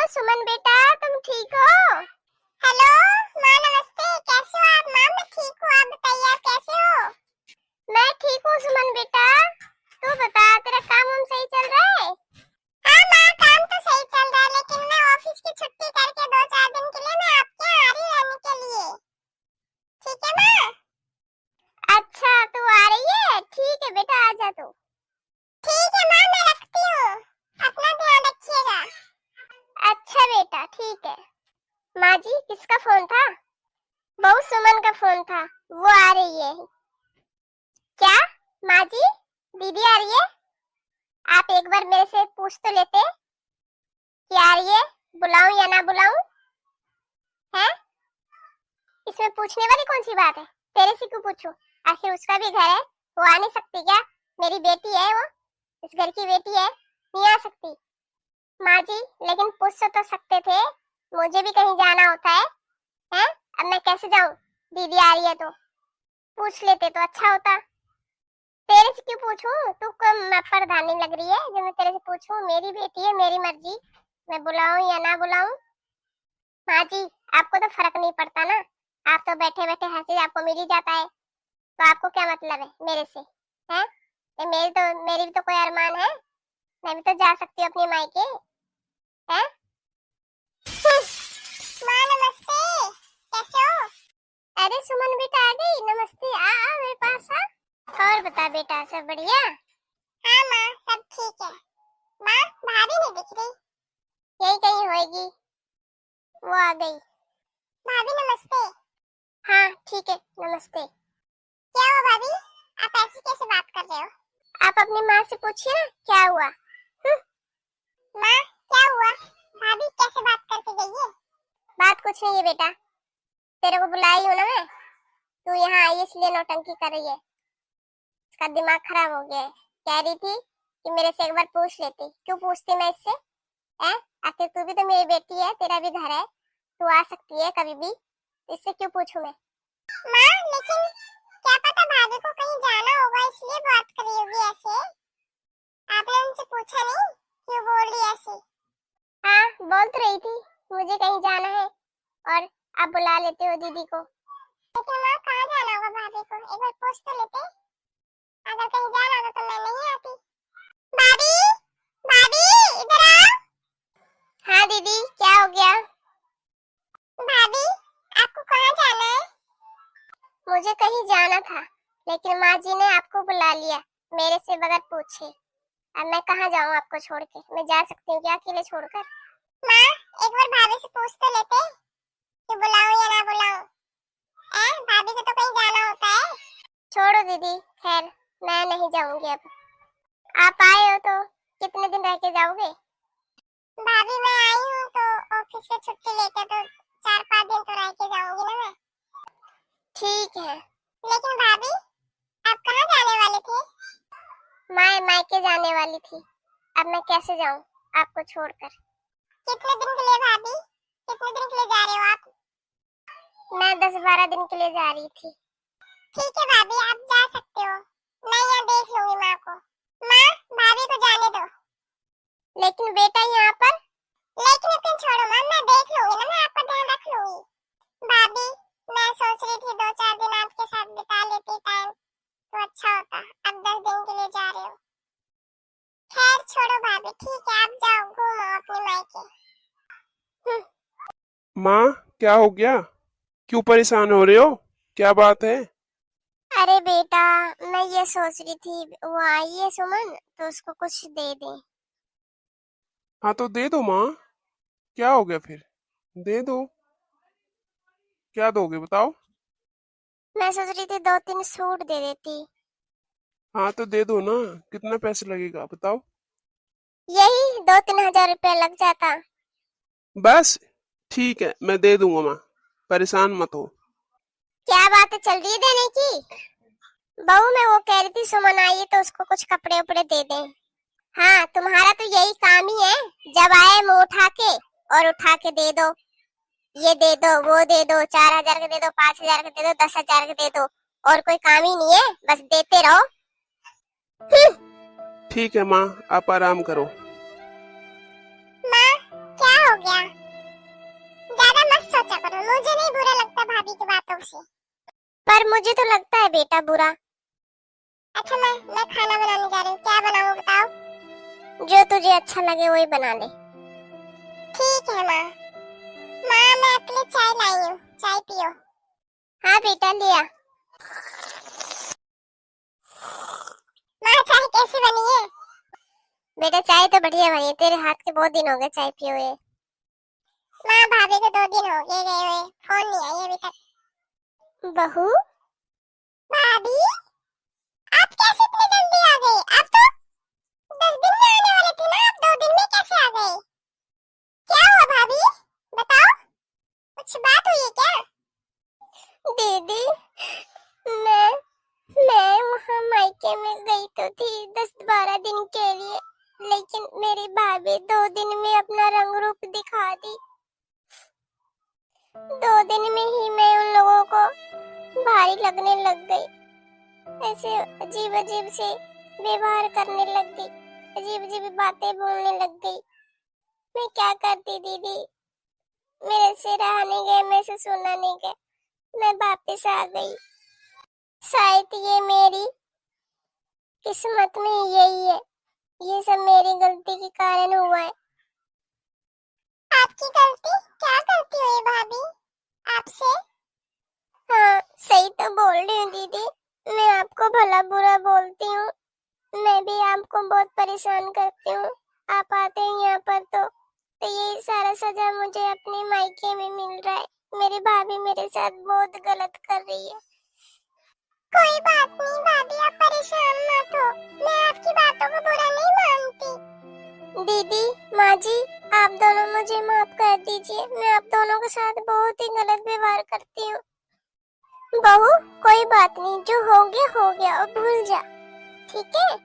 सुमन बेटा, तुम ठीक हो? हेलो माँ, नमस्ते। कैसे हो आप? माँ मैं ठीक हूँ, आप बताइए आप कैसे हो? मैं ठीक हूँ सुमन बेटा। तू बता, तेरा काम हम सही चल रहा है? हाँ माँ, काम तो सही चल रहा है, लेकिन मैं ऑफिस की छुट्टी करके 2-4 दिन के लिए मैं आपके यहाँ आ रही रहने के लिए। ठीक है माँ? अच्छा, तू आ रही है? ठीक है बेटा, आ जा तू। ठीक है माँ, मैं रखती हूँ, अपना ध्यान रखिएगा। अच्छा बेटा, ठीक है। माँ जी, किसका फोन था? बहू सुमन का फोन था, वो आ रही है। क्या माँ जी, दीदी आ रही है? आप एक बार मेरे से पूछ तो लेते कि आ रही है, बुलाऊं या ना बुलाऊं? है, इसमें पूछने वाली कौन सी बात है? तेरे से क्यों पूछूं? आखिर उसका भी घर है, वो आ नहीं सकती क्या? मेरी बेटी है वो, इस घर की बेटी है, नहीं आ सकती? माँ जी, लेकिन पूछ तो सकते थे, मुझे भी कहीं जाना होता है। हैं? अब मैं कैसे जाऊं? दीदी आ रही है तो पूछ लेते तो अच्छा होता। तेरे से क्यों पूछूं? तू प्रधानी लग रही है जो मैं तेरे से पूछूं? मेरी बेटी है, मेरी मर्जी, मैं बुलाऊं या ना बुलाऊं। माँ जी, आपको तो फर्क नहीं पड़ता ना, आप तो बैठे बैठे हंसी आपको मिल ही जाता है, तो आपको क्या मतलब है मेरे से? हैं? मेरी भी तो कोई अरमान है, मैं भी तो जा सकती हूँ अपनी मायके। हैं? माँ नमस्ते, कैसे हो? अरे सुमन बेटा आ गई, नमस्ते। आ आ मेरे पास आ। और बता बेटा, सब बढ़िया? हाँ माँ, सब ठीक है। माँ भाभी नहीं दिख रही। यही कहीं होएगी, वो आ गई। भाभी नमस्ते। हाँ ठीक है, नमस्ते। क्या हुआ भाभी, आप ऐसी कैसे बात कर रहे हो? आप अपनी माँ से पूछिए ना क्या हुआ। माँ क्या हुआ, भाभी कैसे बात करके गई है? बात कुछ नहीं है बेटा, तेरे को बुलाई हूँ ना मैं, तू यहाँ आई इसलिए नौटंकी कर रही है। इसका दिमाग खराब हो गया है। कह रही थी कि मेरे से एक बार पूछ लेती, क्यों पूछती मैं इससे? है, आखिर तू भी तो मेरी बेटी है, तेरा भी घर है, तू आ सकती है कभी भी, इससे क्यों पूछूं मैं? माँ लेकिन क्या पता भाभी को कहीं जाना होगा इसलिए बात कर रही होगी ऐसे। आपने उनसे पूछा नहीं क्यों बोल रही ऐसे? हाँ, बोल तो रही थी मुझे कहीं जाना है, और आप बुला लेते हो दीदी को। लेकिन माँ कहाँ जाना होगा भाभी को, एक बार पूछ तो लेते। अगर कहीं जाना होता तो मैं नहीं आती। भाभी, भाभी इधर आओ। हाँ दीदी, क्या हो गया? भाभी आपको कहाँ जाना है? मुझे कहीं जाना था, लेकिन माँ जी ने आपको बुला लिया मेरे से बगैर पूछे। अब मैं कहाँ जाऊँ आपको छोड़ के? मैं जा सकती हूँ क्या अकेले छोड़कर? माँ एक बार भाभी से पूछ तो लेते कि बुलाऊं या ना बुलाऊं। भाभी को तो कहीं जाना होता है। छोड़ो दीदी, खैर मैं नहीं जाऊंगी अब। आप आए हो तो कितने दिन रह के जाओगे? भाभी मैं आई हूँ तो ऑफिस से छुट्टी लेके तो 4-5 दिन तो रह के जाऊंगी ना मैं। ठीक है। लेकिन भाभी आप कहाँ जाने वाले थे? मैं मायके जाने वाली थी, अब मैं कैसे जाऊं आपको छोड़कर? कितने दिन के लिए भाभी, कितने दिन के लिए जा रहे हो आप? मैं 10-12 दिन के लिए जा रही थी। ठीक है भाभी, आप जा सकते हो, मैं यहाँ देख लूंगी माँ को। माँ भाभी को जाने दो। लेकिन बेटा यहाँ पर। लेकिन तुम छोड़ो माँ, मैं देख लूंगी ना, मैं आपका ध्यान रख लूंगी। भाभी मैं सोच रही थी 2-4 दिन आपके साथ बिता लेती टाइम तो अच्छा होता, अब 10 दिन के लिए जा रहे हो। खैर छोड़ो भाभी, ठीक है आप जाओ घूमो अपने मायके। माँ क्या हो गया? क्यों परेशान हो रहे हो? क्या बात है? अरे बेटा, मैं ये सोच रही थी वो आई है सुमन, तो उसको कुछ दे दें। हाँ तो दे दो माँ, क्या हो गया फिर? दे दो। क्या दोगे बताओ? मैं सोच रही थी 2-3 सूट दे देती। हाँ तो दे दो ना, कितना पैसे लगेगा बताओ? यही 2-3 हजार रुपया लग जाता। बस ठीक है, मैं दे दूंगा माँ, परेशान मत हो। क्या बात चल रही है देने की? बहू मैं वो कह रही थी सुमन आई है तो उसको कुछ कपड़े उपड़े दे दें। हाँ, तुम्हारा तो यही काम ही है, जब आए मुंह उठा के और उठा के दे दो, ये दे दो, वो दे दो, 4 हजार का दे दो, 5 हजार का दे दो, 10 हजार का दे दो, और कोई काम ही नहीं है, बस देते रहो। ठीक है माँ, आप आराम करो। माँ क्या हो गया, से। पर मुझे तो लगता है बेटा बुरा। अच्छा मैं खाना बनाने जा रही हूँ, क्या बनाऊँ बताओ। जो तुझे अच्छा लगे वही बना ले। ठीक है माँ। माँ मैं आपके लिए चाय लाई हूँ, चाय पियो। हाँ बेटा लिया। माँ चाय कैसी बनी है? बेटा चाय तो बढ़िया बनी है, तेरे हाथ के बहुत दिन हो गए चाय पिए हुए। माँ भाभी को 2 दिन हो गए गए हुए, फोन नहीं आई अभी तक। बहू भाभी आप कैसे इतनी जल्दी आ गए? आप तो 10 दिन में आने वाले थे ना, आप 2 दिन में कैसे आ गए? क्या हुआ भाभी बताओ, कुछ बात हुई है क्या? दीदी मैं वहाँ मायके में गई तो थी 10-12 दिन के लिए, लेकिन मेरी भाभी 2 दिन में अपना रंग रूप दिखा दी। 2 दिन में ही मैं उन लोगों को भारी लगने लग गई। ऐसे अजीब अजीब से व्यवहार करने लग गई, अजीब अजीब बातें बोलने लग गई। मैं क्या करती दीदी, मेरे से रहा नहीं गया, मेरे से सुना नहीं गया, मैं वापस आ गई। शायद ये मेरी किस्मत में यही है, ये सब मेरी गलती के कारण हुआ है। आपकी गलती? क्या गलती हुई भाभी आपसे? हाँ सही तो बोल रही हूँ दीदी, मैं आपको भला बुरा बोलती हूँ, मैं भी आपको बहुत परेशान करती हूँ। आप आते हैं यहाँ पर तो यही सारा सजा मुझे अपने मायके में मिल रहा है। मेरी भाभी मेरे साथ बहुत गलत कर रही है। कोई बात नहीं भाभी, आप परेशान मत हो, मैं आपकी बातों को बुरा नहीं मानती। दीदी माँ जी आप दोनों मुझे माफ कर दीजिए, मैं आप दोनों के साथ बहुत ही गलत व्यवहार करती हूँ। बहू कोई बात नहीं, जो हो गया अब भूल जा, ठीक है।